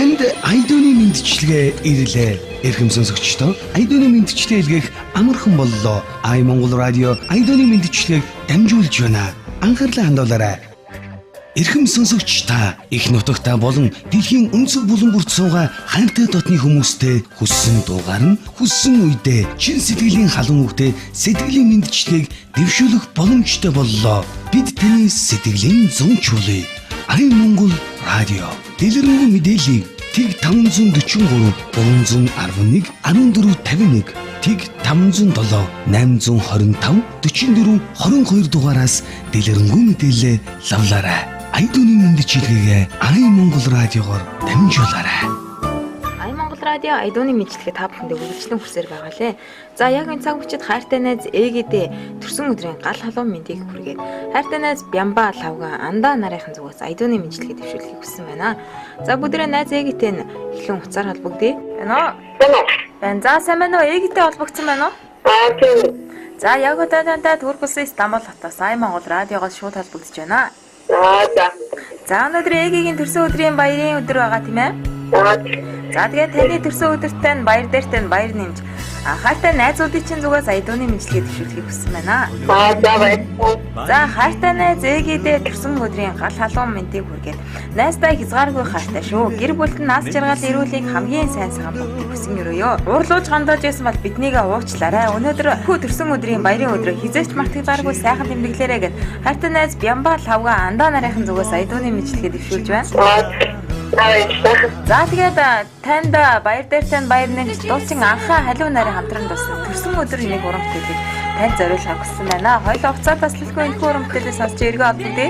Танд айдууны мэдчилгээ ирлээ. Эрхэм сонсогчдоо айдууны мэдчилгээ илгээх амархан боллоо. Ай Монгол радио айдууны мэдчилгээг дамжуулж байна. Анхаарлаа хандуулаарай. Эрхэм сонсогч та их нутагтаа болон дэлхийн өнцөг булан бүрт суугаа хайртай дотны хүмүүстэй хүссэн дуугаар нь хүссэн үедээ чин сэтгэлийн халуун үгтэй сэтгэлийн мэдчилгээг дэвшүүлэх боломжтой боллоо. Бид таны сэтгэлийн зүүн чуулъя. Ай Монгол радио дэлгэрэнгүй мэдээллийг Тэг 543 311 1451 Тэг 507 825 44 22 дугаараас дэлгэрэнгүй мэдээлэл лавлаарай. Айдууны мэдчилгээгээ Ай Монгол радиогоор дамжуулаарай. Ай Монгол радио айдууны мэдчилгээ та бүхэндээ үргэлжлэн хүрсээр байгаа лээ. За яг энэ цаг үчид хайртай найз ээгэдээ төрсөн өдрийн гал халуун мэндийг хүргээд хайртай найз Бямба лавга андаа нарынхан зүгээс айдууны мэдчилгээ дэвшүүлэхийг хүссэн байна. За бүгдээ найз ээгэтэй нь эхлэн хуцаар холбогдъё. Байна. За сайн байна уу? Ээгэтэй холбогдсон байна уу? Тийм. За яг удаатай Туркулсын Стамбул хотоос Ай Монгол радиогоос шууд холбогдож байна. За өнөөдөр ээгийн төрсөн өдрийн баярын өдөр байгаа тийм ээ? За тэгээд таны төрсөн өдөртөө нь баяр дээртэй нь баяр нэмж хайртай найзуудын чинь зүгээс айдууны мэдчилгээ дэвшүүлэхийг хүссэн байна. За хайртай найз ээгээдээ төрсөн өдрийн гал халуун мэндийг хүргээд найздаа хязгааргүй хайртай шүү. Гэр бүлд нь нас жаргал эрүүлийг хамгийн сайн сайхан бүгдийг хүсэн өрөөё. Уурлууж гандаж байсан бол биднийг уучлаарай. Өнөөдөр хүү төрсөн өдрийн баярын өдрөө хизээч мартагдааргүй сайхан тэмдэглээрэй гэд хайртай найз Бямба лавга андаа нарынхан зүгээс айдууны мэдчилгээ дэвшүүлж байна. За тэгээд танд баяр дээртэй баяр нэмж дуучин анхаа халуун нарийн хамтран дуусан төрсөн өдрийн нэг уран бүтээлийг танд зориулахыг хүссэн байна. Хоёул уцаа таслалгүй энэ уран бүтээлээ сонсч эргөө авдаг дээ.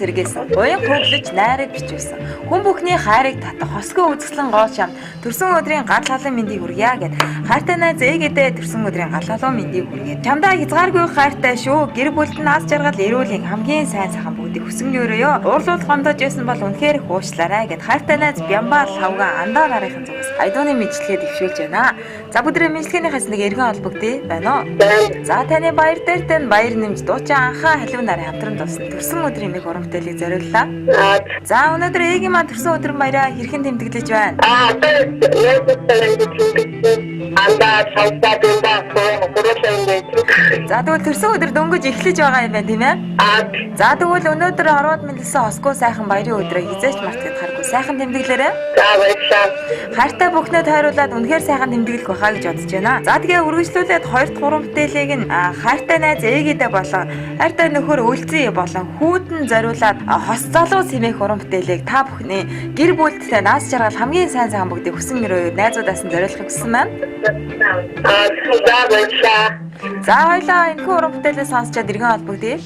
сэргээсэн. Уян хөглөж найраг бичүүлсэн. Хүн бүхний хайрыг татах хосгоо үзэсгэлэн гоо чам төрсөн өдрийн гал халуун мэндийг хүргье гэд. Хайртай найз ээгээдээ төрсөн өдрийн гал халуун мэндийг хүргэе. Чамдаа хязгааргүй хайртай шүү. Гэр бүлд нь аз жаргал эрүүлийн хамгийн сайн сайхан бүгдийг хүсэн өрөөё. Уурлууд гомдож байсан бол үнэхээр их уучлаарай гэд хайртай найз Бямбар Лавга андаа нарийнхан зүгээс айдууны мэдлэгээ дэвшүүлж байна. За бүдрээ мэдлэгийнхээс нэг эргэн холбогдъё байна уу? За таны баяр дээр тань баяр нэмж дуучин анхаа халуун нарын хамтран дуусан төрсөн өдрийн нэг уран бүтээлийг зориуллаа. За өнөөдөр ээгийн маань төрсөн өдрийн баяраа хэрхэн тэмдэглэж байна? За тэгвэл төрсөн өдөр дөнгөж эхлэж байгаа юм байна тийм ээ? За тэгвэл өнөөдөр ороод мэлсэн хосгүй сайхан баярын өдрөө хизээч мартахад харахгүй сайхан тэмдэглээрэй. За баярлалаа. Хайртай бүхнээ тойруулаад үнэхээр сайхан тэмдэглэх байхаа гэж бодож байна. За тэгээ үргэлжлүүлээд 2 дахь уран бүтээлийг нь хайртай найз ээгээдээ болон хайртай нөхөр үлзий болон хүүдэн зориулаад хос залуу сэмээх уран бүтээлийг та бүхний гэр бүлдээ наас жаргал хамгийн сайн сайхан бүгдийг хүсэн өрөө найзуудаас нь зориулахыг хүсэн байна. За баярлалаа. За хоёлаа энэхүү уран бүтээлээ сонсчоод иргэн холбогдъё.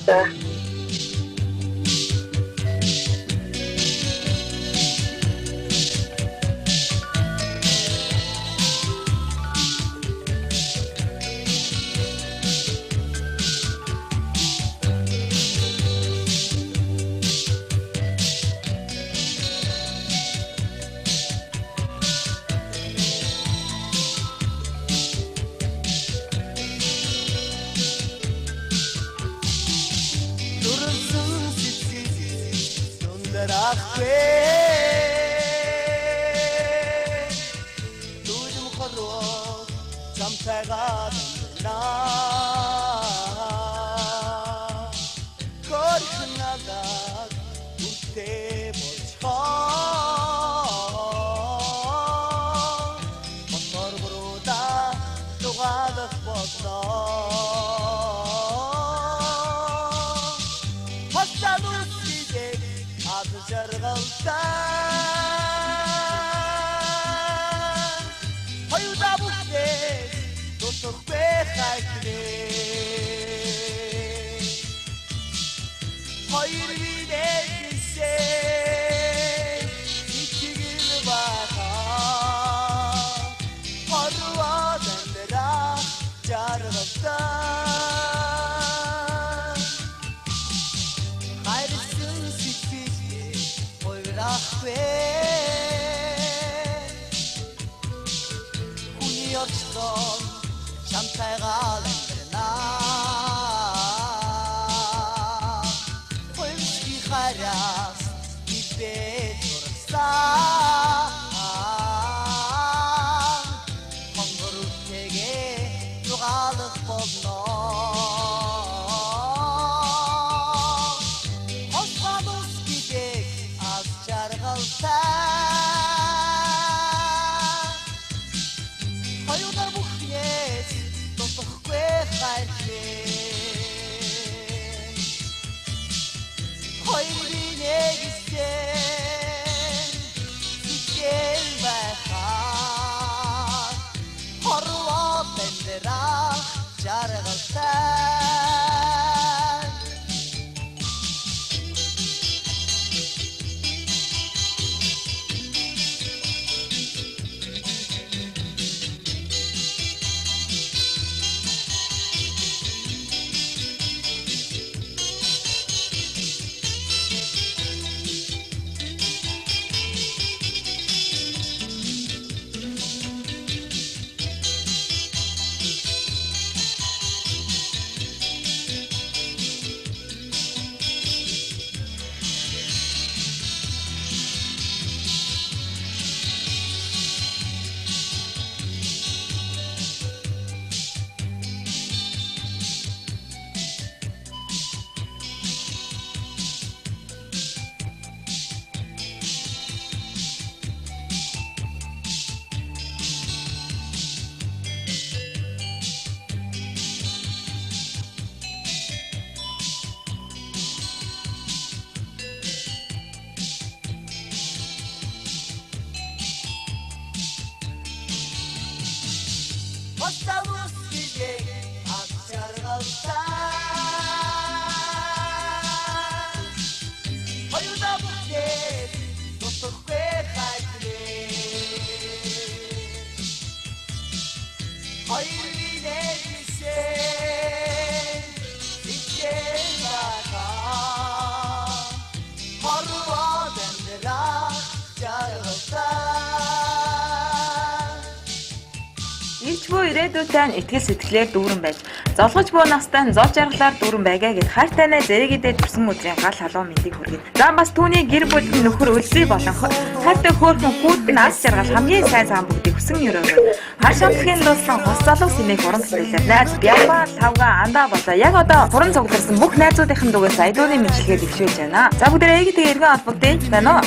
Өвч буй ирээдүйтэй нь итгэл сэтгэлээр дүүрэн байж, золгож буй настай нь зол жаргалаар дүүрэн байгаа гэд хайртайнаа зэрэгидээ төрсөн өдрийн гал халуун мэндийг хүргэв. За бас түүний гэр бүл нөхөр өлсөй болон хайртай хөөрхөн хүүд нь аз жаргал хамгийн сайн сан бүгдийг хүсэн өрөөрөө. Хар шамтлагын дулсан хос залуу синийг уран бүтээлээр найз Бяба Лавга андаа болоо яг одоо хуран цугларсан бүх найзуудынхын дугаас айдууны мэдлэгээ дэвшүүлж байна. За бүгдээ эгтэй эргэн албагдъя байна уу?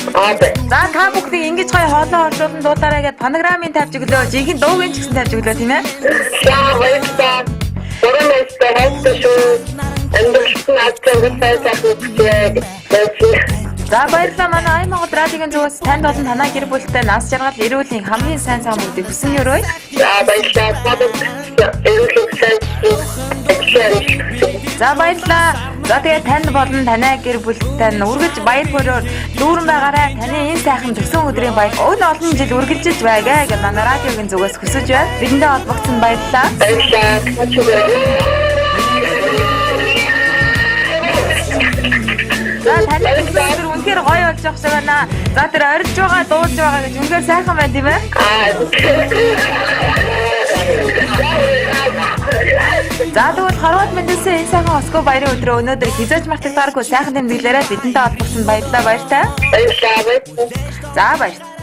За та бүгдийг ингэж гоё хоолоо оршуулсан дуудаараа гэд панограмын тавьж өглөө, жинхэнэ дуугийн ч гэсэн тавьж өглөө тийм ээ? баярлалаа. Уран мэдээ шүү. Эндэрсэн ажлаа сайжруулах. За баярлалаа манай Ай Монгол радиогийн зүгээс танд болон танай гэр бүлтэй нас жаргал эрүүлийн хамгийн сайн сан бүгдийг хүсэн өрөөе. За баярлалаа. Эрүүлийн сайн. За баярлалаа. За тэгээд танд болон танай гэр бүлтэй үргэлж баяр хөөрөөр дүүрэн байгаарай. Таны энэ сайхан төсөн өдрийн баяр өн олон жил үргэлжлэж байгаа гэж манай радиогийн зүгээс хүсэж байна. Бидэндээ холбогдсон баярлалаа. Баярлалаа. За таны өдөр үнэхээр гоё болж байгаа шиг байна. За тэр орж байгаа, дуулж байгаа гэж үнэхээр сайхан байна тийм ээ? За тэгвэл харууд мэндэлсэн энэ сайхан Оскоо баярын өдрөө өнөөдөр хизээж мартагдааргүй сайхан тэмдэглээрээ бидэндээ холбогдсон баярлалаа баяртай. Баярлалаа. За баярлалаа.